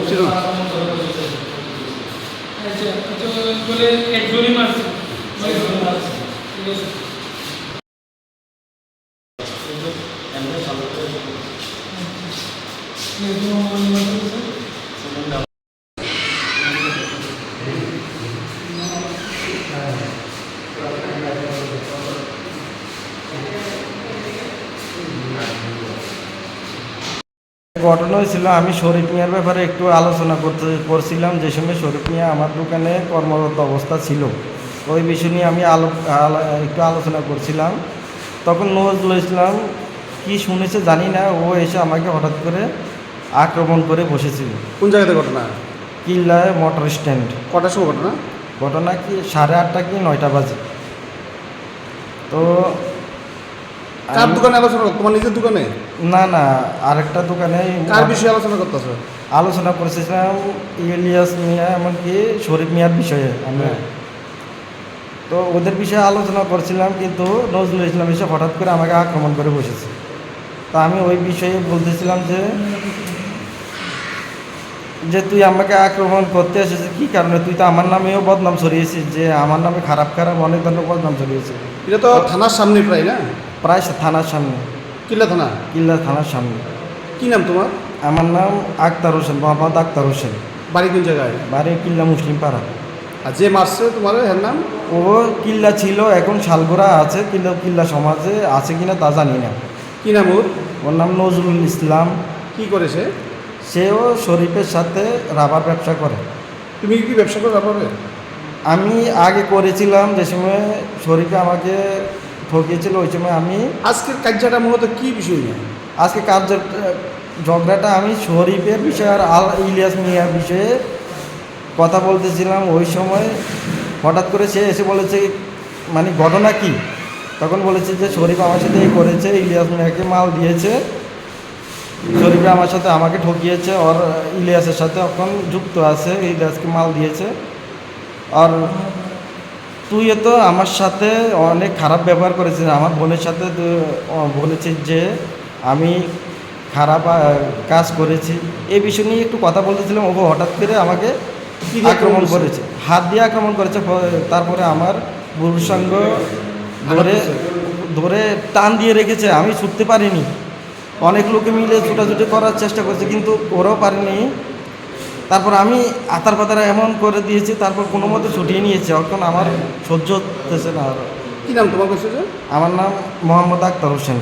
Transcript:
ছিল না। বলে একজনই মারছে, ঠিক আছে। ঘটনা হয়েছিল, আমি শরীফ মিয়ার ব্যাপারে একটু আলোচনা করছিলাম। যে সময় শরীফ মিয়া আমার দোকানে কর্মরত অবস্থা ছিল, ওই বিষয় নিয়ে আমি একটু আলোচনা করছিলাম। তখন নজরুল ইসলাম কি শুনেছে জানি না, ও এসে আমাকে হঠাৎ করে আক্রমণ করে বসেছিল। কোন জায়গাতে ঘটনা? কিল্লায় মোটর স্ট্যান্ড। কটার সময় ঘটনা? ঘটনা কি 8:30 কি 9টা বাজে। তো কার দোকানে আলোচনা করতো? তোমার নিজের দোকানে? না না, আরেকটা দোকানে কার বিষয়ে আলোচনা করতেছো? আলোচনা করেছিলাম ইলিয়াস মিয়া এমনকি শরীফ মিয়ার বিষয়ে আমি। তো ওদের বিষয়ে আলোচনা করছিলাম, কিন্তু নজরুল ইসলাম এসে হঠাৎ করে আমাকে আক্রমণ করে বসেছে। তা আমি ওই বিষয়ে বলতেছিলাম যে তুই আমাকে আক্রমণ করতে এসেছিস কী কারণে? তুই তো আমার নামেও বদনাম ছড়িয়েছিস, যে আমার নামে খারাপ খারাপ অনেক ধরনের বদনাম ছড়িয়েছিস। এটা তো থানার সামনে প্রায়, না? প্রায় থানার সামনে, কিল্লা থানা। কিল্লা থানার সামনে। কি নাম তোমার? আমার নাম আক্তার হোসেন, মোহাম্মদ আক্তার হোসেন। বাড়ি কোন জায়গায়? বাড়ি কিল্লা মুসলিম পাড়া। আর যে মারছে তোমার এর নাম? ও কিল্লা ছিল, এখন শালগোড়া আছে, কিন্তু কিল্লা সমাজে আছে কিনা তা জানি না। কি নাম ওর? ওর নাম নজরুল ইসলাম। কি করেছে? সেও শরীফের সাথে রাবার ব্যবসা করে। তুমি কি ব্যবসা করো তারপরে? আমি আগে করেছিলাম, যে সময় শরীফে আমাকে ঠকিয়েছিল ওই সময় আমি। আজকের কার্যটা মূলত কি বিষয় নিয়ে? আজকে ঝগড়াটা আমি শরীফের বিষয়ে আর ইলিয়াস মিয়ার বিষয়ে কথা বলতেছিলাম। ওই সময় হঠাৎ করে সে এসে বলেছে, মানে ঘটনা কি? তখন বলেছে যে শরীফ আমার সাথে এই করেছে, ইলিয়াস মিয়াকে মাল দিয়েছে, শরীফে আমার সাথে আমাকে ঠকিয়েছে, আর ইলিয়াসের সাথে এখন যুক্ত আছে, ইলিয়াসকে মাল দিয়েছে। আর তুই তো আমার সাথে অনেক খারাপ ব্যবহার করেছিস, আমার বোনের সাথে বলেছিস যে আমি খারাপ কাজ করেছি। এই বিষয় নিয়ে একটু কথা বলতেছিলাম। ও হঠাৎ করে আমাকে আক্রমণ করেছে, হাত দিয়ে আক্রমণ করেছে। তারপরে আমার বুরুসাঙ্গ ধরে টান দিয়ে রেখেছে, আমি ছুটতে পারিনি। অনেক লোকে মিলে ছুটাছুটি করার চেষ্টা করছে, কিন্তু ওরাও পারেনি। তারপর আমি আতার পাতারা এমন করে দিয়েছি, তারপর কোনো মতে ছুটিয়ে নিয়েছে। এখন আমার সহ্য হতেছে না। কি নাম তোমার কাছে? আমার নাম মোহাম্মদ আক্তার হোসেন।